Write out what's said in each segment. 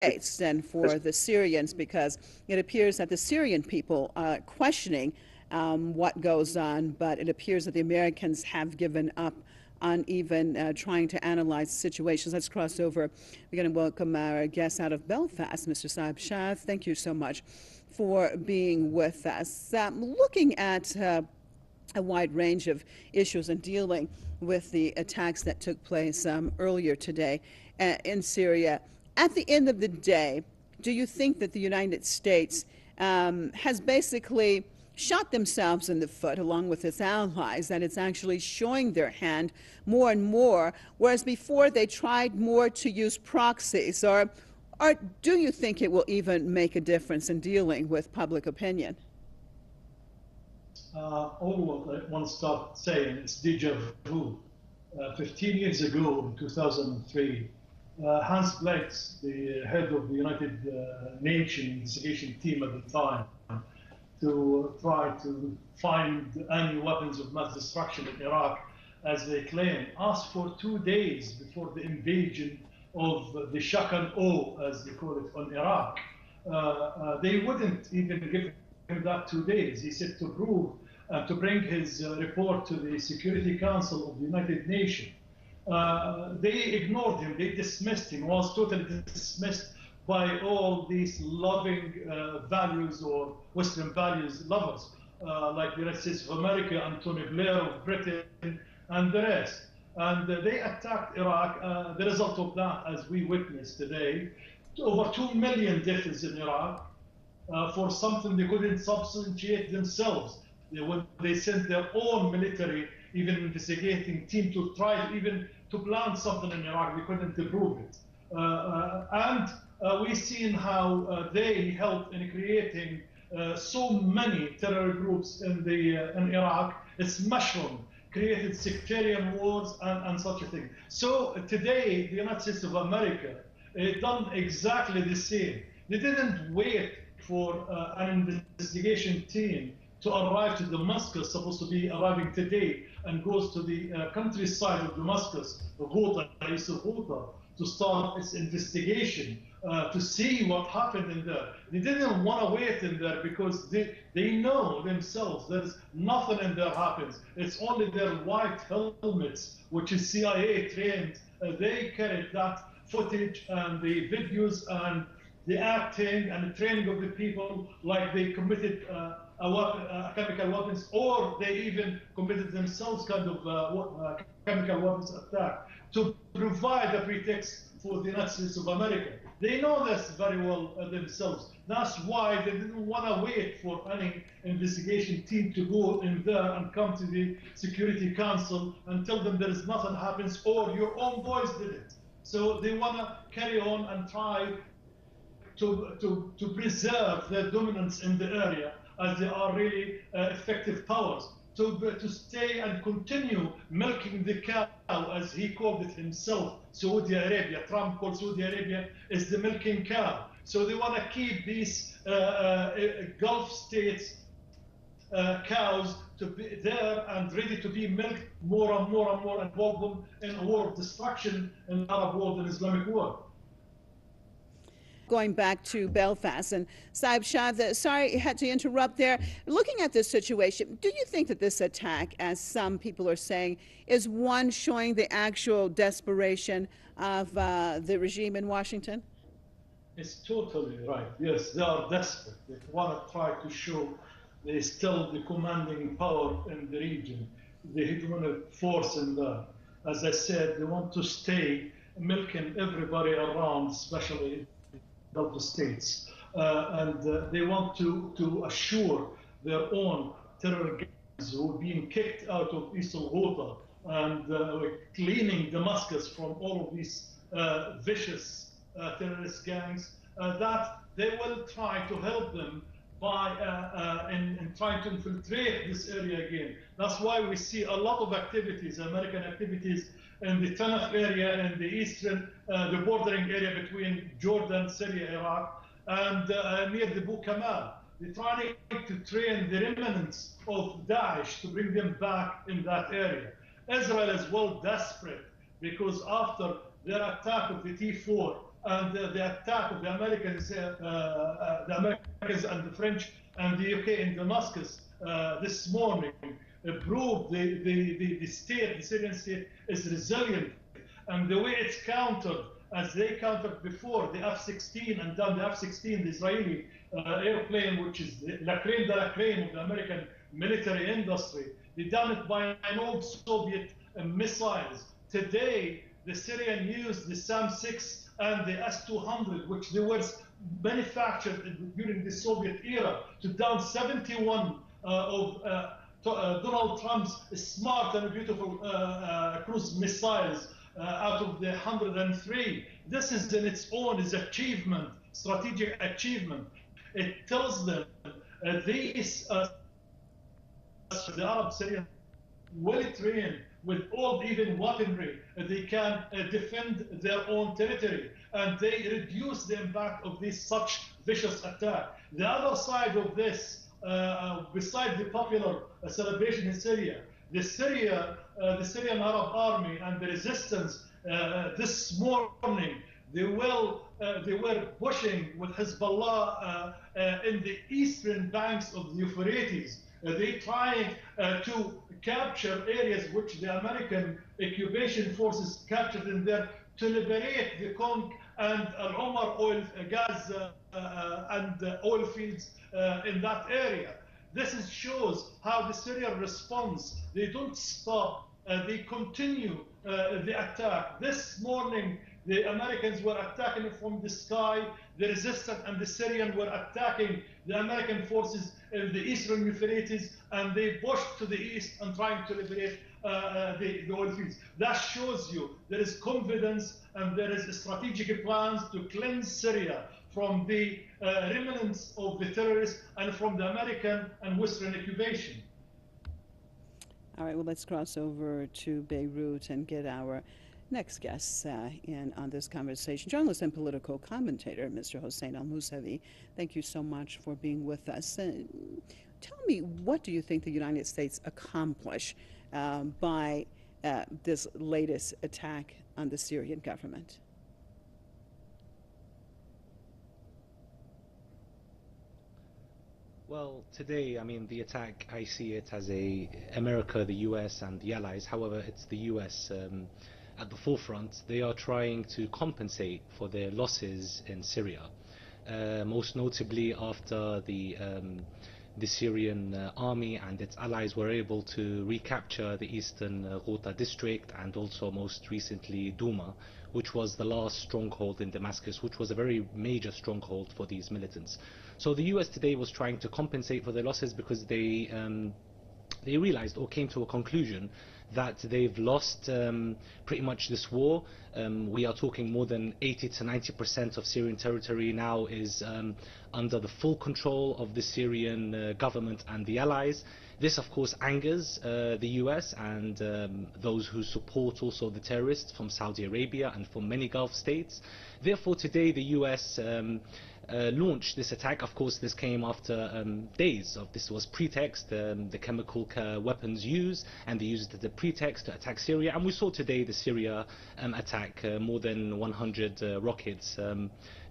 States and for the Syrians, because it appears that the Syrian people are questioning what goes on, but it appears that the Americans have given up on even trying to analyze situations. Let's cross over. We're going to welcome our guest out of Belfast, Mr. Saeb Sha'ath. Thank you so much for being with us. Looking at a wide range of issues and dealing with the attacks that took place earlier today in Syria. At the end of the day, do you think that the United States has basically shot themselves in the foot, along with its allies, that it's actually showing their hand more and more, whereas before they tried more to use proxies? Or do you think it will even make a difference in dealing with public opinion? All what one starts saying is deja vu. 15 years ago, in 2003, Hans Blix, the head of the United Nations investigation team at the time, to try to find any weapons of mass destruction in Iraq, as they claim, asked for 2 days before the invasion of the shock and awe, as they call it, on Iraq. They wouldn't even give him that 2 days. He said to prove, to bring his report to the Security Council of the United Nations. They ignored him, they dismissed him, was totally dismissed by all these loving values or Western values lovers, like the United States of America, Tony Blair of Britain, and the rest. And they attacked Iraq. The result of that, as we witnessed today, over 2 million deaths in Iraq for something they couldn't substantiate themselves. When they sent their own military, even investigating team to try even to plan something in Iraq, they couldn't prove it. We've seen how they helped in creating so many terror groups in Iraq. It's mushroomed, created sectarian wars and such a thing. So today, the United States of America done exactly the same. They didn't wait for an investigation team to arrive to Damascus, supposed to be arriving today, and goes to the countryside of Damascus, Ghouta, to start its investigation, to see what happened in there. They didn't want to wait in there because they know themselves there's nothing in there happens. It's only their white helmets, which is CIA trained. They carried that footage and the videos and the acting and the training of the people, like they committed chemical weapons, or they even committed themselves kind of chemical weapons attack to provide a pretext for the United States of America. They know this very well themselves. That's why they didn't want to wait for any investigation team to go in there and come to the Security Council and tell them there is nothing happens, or your own boys did it. So they want to carry on and try to preserve their dominance in the area, as they are really effective powers, to stay and continue milking the cow, as he called it himself, Saudi Arabia. Trump called Saudi Arabia is the milking cow. So they want to keep these Gulf states cows to be there and ready to be milked more and more and more, and involve them in a war of destruction in the Arab world and Islamic world. Going back to Belfast, and Saeb Sha'ath, sorry, I had to interrupt there. Looking at this situation, do you think that this attack, as some people are saying, is one showing the actual desperation of the regime in Washington? It's totally right. Yes, they are desperate. They want to try to show they're still the commanding power in the region, the hegemonic force in there. As I said, they want to stay milking everybody around, especially Gulf states, and they want to assure their own terror gangs who are being kicked out of Eastern Ghouta and cleaning Damascus from all of these vicious terrorist gangs, that they will try to help them by in trying to infiltrate this area again. That's why we see a lot of activities, American activities, in the Tanaf area, in the eastern, the bordering area between Jordan, Syria, Iraq, and near the Abu Kamal. They're trying to train the remnants of Daesh to bring them back in that area. Israel is well desperate, because after their attack of the T4 and the attack of the Americans and the French and the UK in Damascus this morning proved the state, the Syrian state, is resilient, and the way it's countered, as they countered before, the F-16 and done the F-16, the Israeli airplane, which is la crème de la crème of the American military industry. They done it by an old Soviet missiles. Today, the Syrian used the SAM-6 and the S-200, which they were manufactured during the Soviet era, to down 71 of Donald Trump's smart and beautiful cruise missiles out of the 103. This is in its own is achievement, strategic achievement. It tells them these the Arab Syrian well trained with all even weaponry, they can defend their own territory, and they reduce the impact of this such vicious attack. The other side of this, besides the popular celebration in Syria, the Syrian Arab Army and the resistance this morning, they were pushing with Hezbollah in the eastern banks of the Euphrates. They trying to capture areas which the American occupation forces captured in there to liberate the Konk and Al-Omar oil, gas and oil fields in that area. This shows how the Syrian response. They don't stop. They continue the attack. This morning, the Americans were attacking from the sky. The resistance and the Syrian were attacking the American forces in the eastern Euphrates, and they pushed to the east and trying to liberate the oil fields. That shows you there is confidence and there is strategic plans to cleanse Syria from the remnants of the terrorists and from the American and Western occupation. All right, well, let's cross over to Beirut and get our next guest in on this conversation. Journalist and political commentator, Mr. Hossein Al-Mousavi, thank you so much for being with us. Tell me, what do you think the United States accomplished by this latest attack on the Syrian government? Well, today, I mean, the attack, I see it as America, the US, and the allies. However, it's the US at the forefront. They are trying to compensate for their losses in Syria, most notably after the Syrian army and its allies were able to recapture the eastern Ghouta district, and also most recently Douma, which was the last stronghold in Damascus, which was a very major stronghold for these militants. So the US today was trying to compensate for their losses because they realized or came to a conclusion that they've lost pretty much this war. We are talking more than 80 to 90% of Syrian territory now is under the full control of the Syrian government and the allies. This of course angers the US and those who support also the terrorists from Saudi Arabia and from many Gulf states. Therefore today the US launched this attack. Of course this came after days of this was pretext, the chemical weapons used, and they used it as a pretext to attack Syria, and we saw today the Syria attack, more than 100 rockets,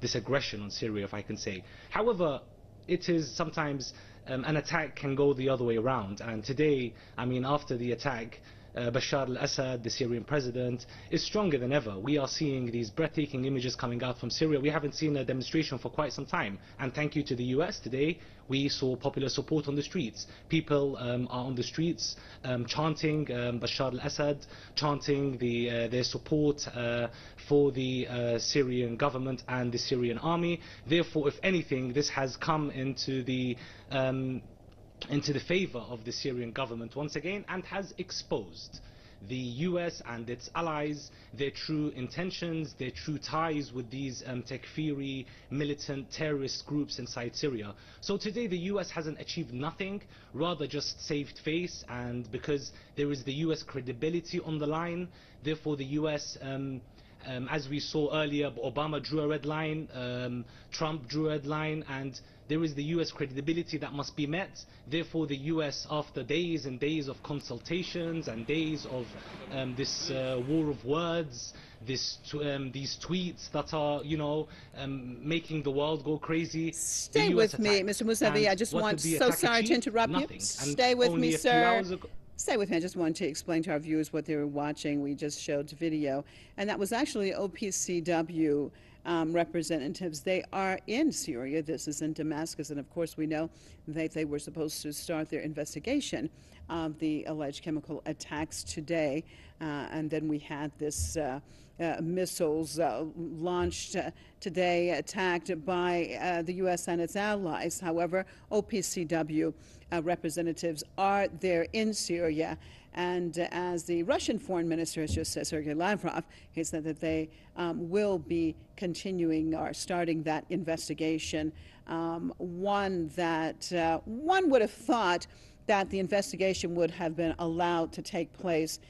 this aggression on Syria, if I can say. However, it is sometimes an attack can go the other way around, and today, I mean, after the attack, Bashar al-Assad, the Syrian president, is stronger than ever. We are seeing these breathtaking images coming out from Syria. We haven't seen a demonstration for quite some time, and thank you to the US today, we saw popular support on the streets. People are on the streets chanting Bashar al-Assad, chanting their support for the Syrian government and the Syrian army. Therefore, if anything, this has come into the favor of the Syrian government once again, and has exposed the US and its allies, their true intentions, their true ties with these Takfiri militant terrorist groups inside Syria. So today the US hasn't achieved nothing, rather just saved face, and because there is the US credibility on the line, therefore the US as we saw earlier, Obama drew a red line, Trump drew a red line, and there is the US credibility that must be met. Therefore the US, after days and days of consultations and days of this war of words, these tweets that are, you know, making the world go crazy. Stay with me, Mr. Mousavi. I just want, so sorry to interrupt you. Stay with me, sir. Stay with me. I just want to explain to our viewers what they were watching. We just showed video, and that was actually OPCW representatives. They are in Syria. This is in Damascus, and of course we know that they were supposed to start their investigation of the alleged chemical attacks today, and then we had this missiles launched today, attacked by the U.S. and its allies. However, OPCW representatives are there in Syria, and as the Russian foreign minister has just said, Sergei Lavrov, he said that they will be continuing or starting that investigation. One that one would have thought that the investigation would have been allowed to take place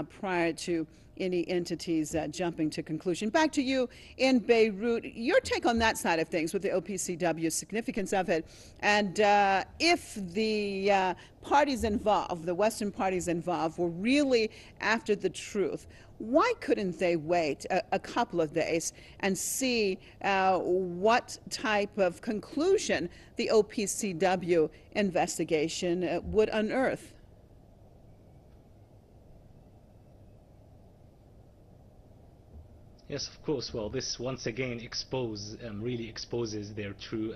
prior to any entities jumping to conclusion. Back to you in Beirut, your take on that side of things with the OPCW, significance of it, and if the parties involved, the Western parties involved, were really after the truth, why couldn't they wait a couple of days and see what type of conclusion the OPCW investigation would unearth? Yes, of course. Well, this once again really exposes their true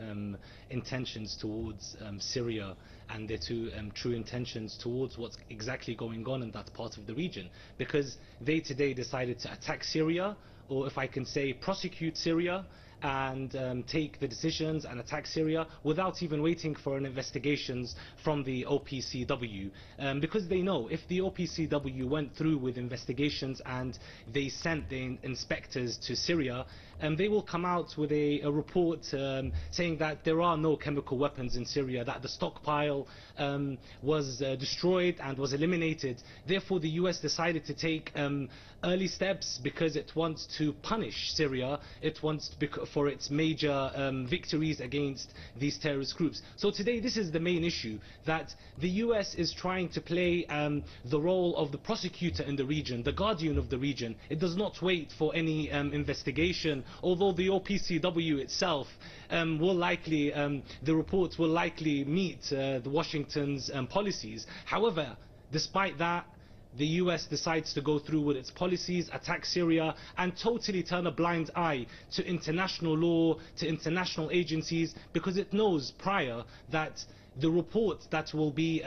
intentions towards Syria, and their true intentions towards what's exactly going on in that part of the region. Because they today decided to attack Syria, or if I can say prosecute Syria, and take the decisions and attack Syria without even waiting for an investigations from the OPCW, because they know if the OPCW went through with investigations and they sent the inspectors to Syria, they will come out with a report saying that there are no chemical weapons in Syria, that the stockpile was destroyed and was eliminated. Therefore, the US decided to take early steps because it wants to punish Syria. It wants for its major victories against these terrorist groups. So today, this is the main issue, that the US is trying to play the role of the prosecutor in the region, the guardian of the region. It does not wait for any investigation, although the OPCW itself will likely, the reports will likely meet the Washington's policies. However, despite that, the US decides to go through with its policies, attack Syria, and totally turn a blind eye to international law, to international agencies, because it knows prior that the report that will be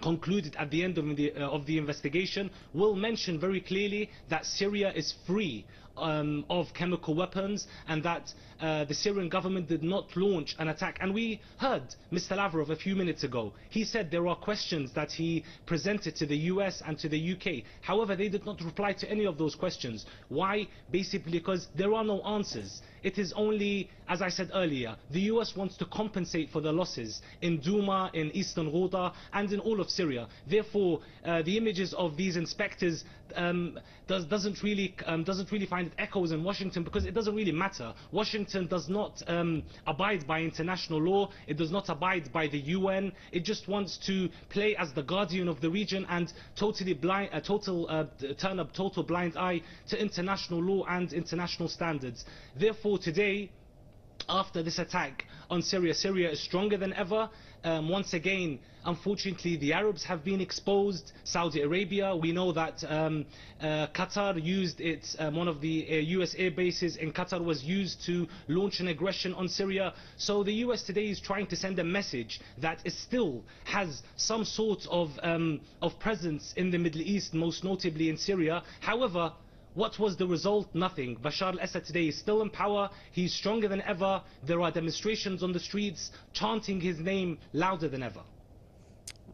concluded at the end of the investigation will mention very clearly that Syria is free of chemical weapons, and that the Syrian government did not launch an attack. And we heard Mr. Lavrov a few minutes ago. He said there are questions that he presented to the US and to the UK. However, they did not reply to any of those questions. Why? Basically because there are no answers. It is only, as I said earlier, the US wants to compensate for the losses in Douma, in Eastern Ghouta, and in all of Syria. Therefore, the images of these inspectors doesn't really find it echoes in Washington, because it doesn't really matter. Washington does not abide by international law. It does not abide by the UN. It just wants to play as the guardian of the region and turn a total blind eye to international law and international standards. Therefore, today, after this attack on Syria, Syria is stronger than ever. Once again, unfortunately, the Arabs have been exposed. Saudi Arabia, we know that Qatar used its, one of the US air bases in Qatar was used to launch an aggression on Syria. So the US today is trying to send a message that it still has some sort of presence in the Middle East, most notably in Syria. However, what was the result? Nothing. Bashar al-Assad today is still in power. He's stronger than ever. There are demonstrations on the streets chanting his name louder than ever.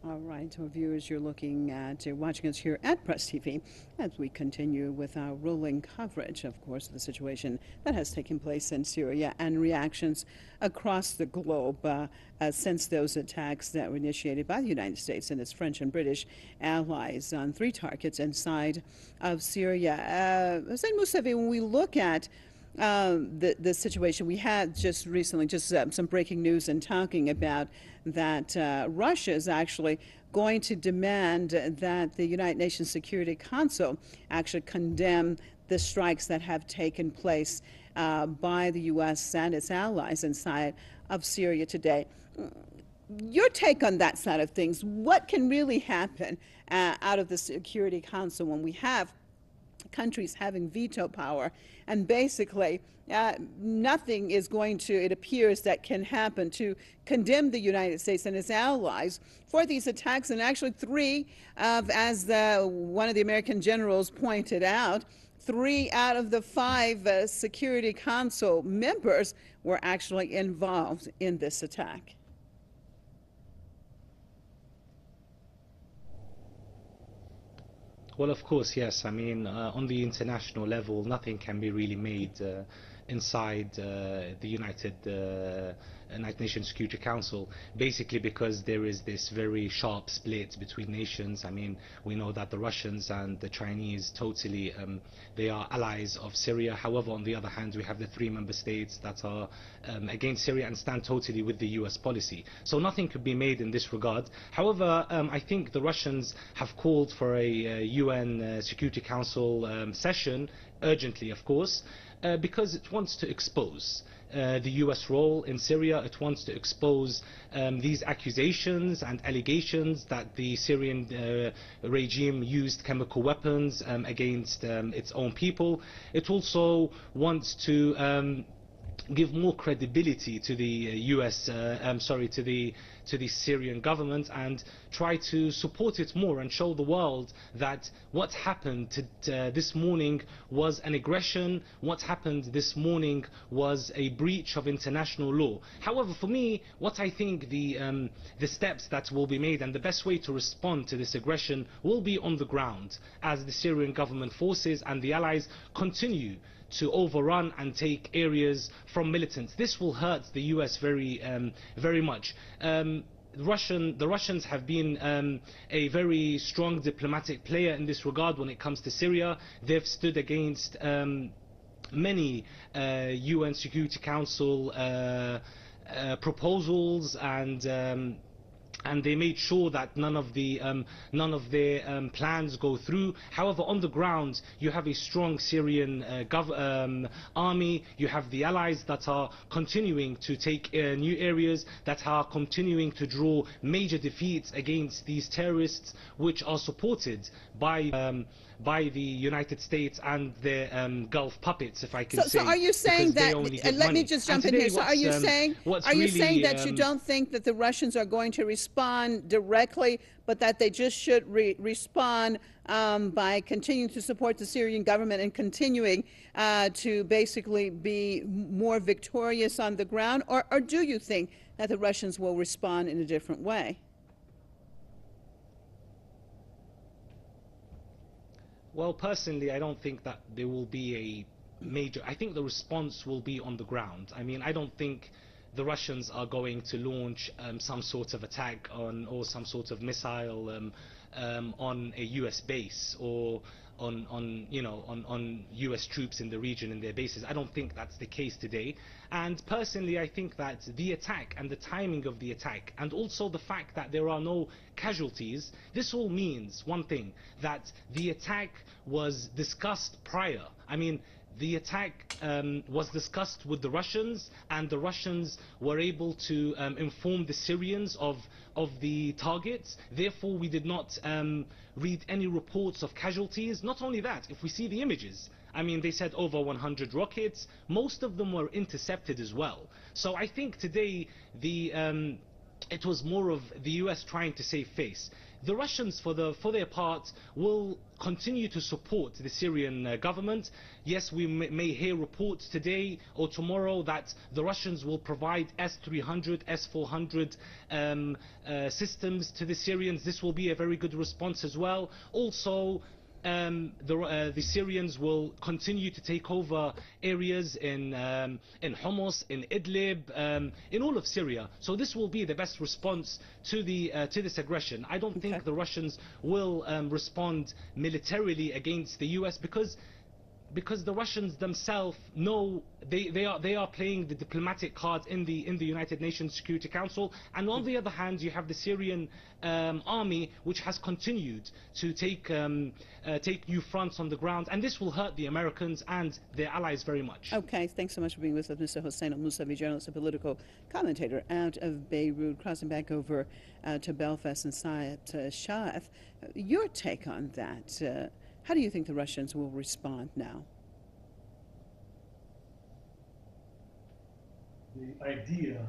All right, our viewers, you're watching us here at Press TV as we continue with our rolling coverage, of course, of the situation that has taken place in Syria and reactions across the globe since those attacks that were initiated by the United States and its French and British allies on 3 targets inside of Syria. Saeb Mousavi, when we look at the situation, we had just recently some breaking news and talking about that Russia is actually going to demand that the United Nations Security Council actually condemn the strikes that have taken place by the U.S. and its allies inside of Syria today. Your take on that side of things, what can really happen out of the Security Council when we have countries having veto power and basically nothing is going to, it appears, that can happen to condemn the United States and its allies for these attacks? And actually three, as one of the American generals pointed out, 3 out of the 5 Security Council members were actually involved in this attack. Well, of course, yes. I mean, on the international level, nothing can be really made inside the United Nations Security Council, basically because there is this very sharp split between nations. I mean, we know that the Russians and the Chinese totally, they are allies of Syria. However, on the other hand, we have the 3 member states that are against Syria and stand totally with the US policy. So nothing could be made in this regard. However, I think the Russians have called for a UN Security Council session, urgently of course, because it wants to expose the US role in Syria. It wants to expose these accusations and allegations that the Syrian regime used chemical weapons against its own people. It also wants to give more credibility to the US, to the Syrian government, and try to support it more and show the world that what happened this morning was an aggression. What happened this morning was a breach of international law. However, for me, what I think the steps that will be made and the best way to respond to this aggression will be on the ground, as the Syrian government forces and the allies continue to overrun and take areas from militants. This will hurt the US very much. The Russians have been a very strong diplomatic player in this regard when it comes to Syria. They've stood against many UN Security Council proposals, and they made sure that none of their plans go through. However, on the ground, you have a strong Syrian army. You have the allies that are continuing to take new areas, that are continuing to draw major defeats against these terrorists, which are supported by the United States and the Gulf puppets, if I can say. So are you saying that, let me just jump in here, so are you saying that you don't think that the Russians are going to respond directly, but that they just should respond by continuing to support the Syrian government and continuing to basically be more victorious on the ground? Or do you think that the Russians will respond in a different way? Well, personally, I don't think that there will be a major... I think the response will be on the ground. I mean, I don't think the Russians are going to launch some sort of attack or some sort of missile on a US base or on US troops in the region in their bases. I don't think that's the case today. And personally, I think that the attack and the timing of the attack, and also the fact that there are no casualties, this all means one thing, that the attack was discussed prior. I mean, the attack was discussed with the Russians, and the Russians were able to inform the Syrians of the targets. Therefore, we did not read any reports of casualties. Not only that, if we see the images, I mean, they said over 100 rockets. Most of them were intercepted as well. So I think today it was more of the US trying to save face. The Russians, for their part, will continue to support the Syrian government. Yes, we may hear reports today or tomorrow that the Russians will provide S-300, S-400 systems to the Syrians. This will be a very good response as well. Also, the Syrians will continue to take over areas in Homs, in Idlib, in all of Syria. So this will be the best response to this aggression. I don't think the Russians will respond militarily against the US, because because the Russians themselves know they are playing the diplomatic cards in the United Nations Security Council, and on the other hand you have the Syrian army, which has continued to take new fronts on the ground, and this will hurt the Americans and their allies very much. Okay, thanks so much for being with us, Mr. Hossein al-Musavi, journalist and political commentator out of Beirut. Crossing back over to Belfast, and Saeb Sha'ath, your take on that. How do you think the Russians will respond now? The idea,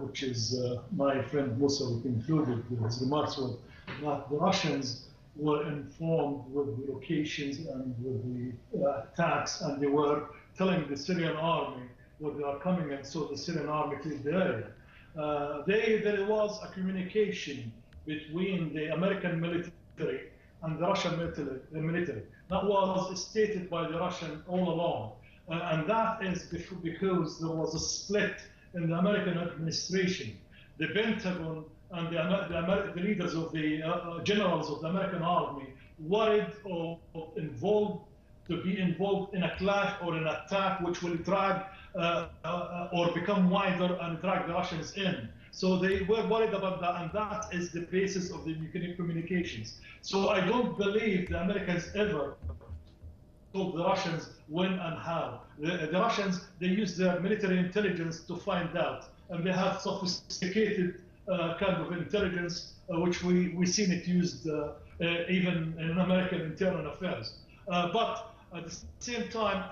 which is my friend Musa included in his remarks, was that the Russians were informed with the locations and with the attacks, and they were telling the Syrian army where they are coming, and so the Syrian army cleared the area. There was a communication between the American military and the Russian military. That was stated by the Russian all along. And that is because there was a split in the American administration. The Pentagon and the leaders of the generals of the American army worried or to be involved in a clash or an attack which will drag or become wider and drag the Russians in. So they were worried about that, and that is the basis of the communications. So I don't believe the Americans ever told the Russians when and how. The Russians, they use their military intelligence to find out, and they have sophisticated kind of intelligence, which we've seen it used even in American internal affairs. But at the same time,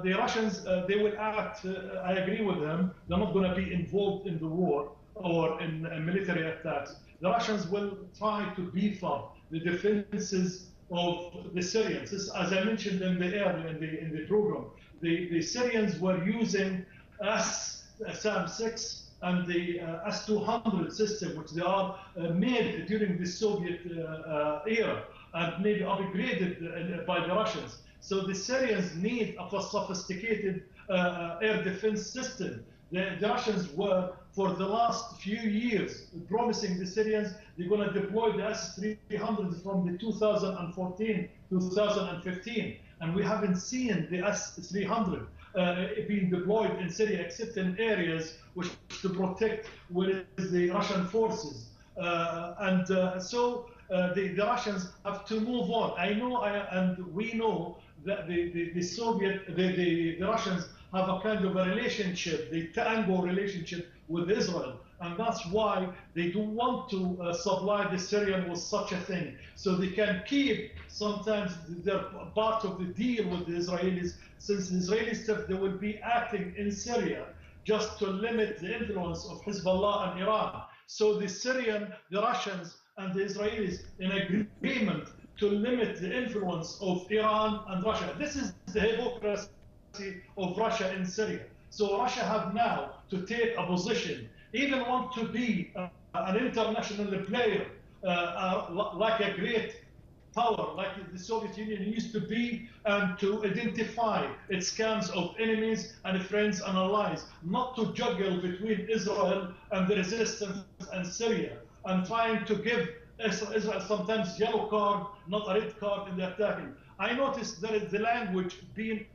the Russians, they will act, I agree with them, they're not going to be involved in the war or in military attacks. The Russians will try to beef up the defenses of the Syrians. This, as I mentioned in the program, the Syrians were using SAM-6 and the S-200 system, which they are made during the Soviet era and maybe upgraded by the Russians. So the Syrians need a sophisticated air defense system. The Russians were, for the last few years, promising the Syrians they're going to deploy the S-300 from the 2014, 2015. And we haven't seen the S-300 being deployed in Syria, except in areas which to protect the Russian forces. So the Russians have to move on. I know, and we know that the Russians have a kind of a relationship, the tango relationship with Israel. And that's why they don't want to supply the Syrian with such a thing. So they can keep, sometimes they're part of the deal with the Israelis, since the Israelis, they will be acting in Syria just to limit the influence of Hezbollah and Iran. So the Russians and the Israelis in agreement to limit the influence of Iran and Russia. This is the hypocrisy of Russia in Syria. So Russia have now to take a position, even want to be an international player, like a great power, like the Soviet Union used to be, and to identify its camps of enemies and friends and allies, not to juggle between Israel and the resistance and Syria, and trying to give Israel sometimes yellow card, not a red card in the attacking. I noticed there is the language being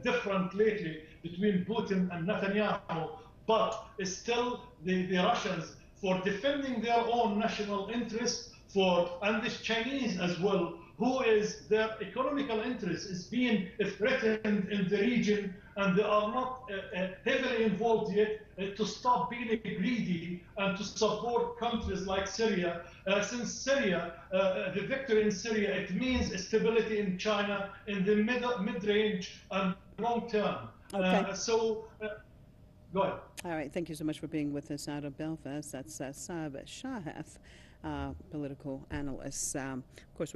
different lately between Putin and Netanyahu, but still the Russians, for defending their own national interests, and the Chinese as well, who is their economical interest is being threatened in the region, and they are not heavily involved yet to stop being greedy and to support countries like Syria. Since Syria, the victory in Syria, it means stability in China in the mid-range and long term. Okay. Go ahead. All right. Thank you so much for being with us out of Belfast. That's Saeb Sha'ath, political analyst. Of course,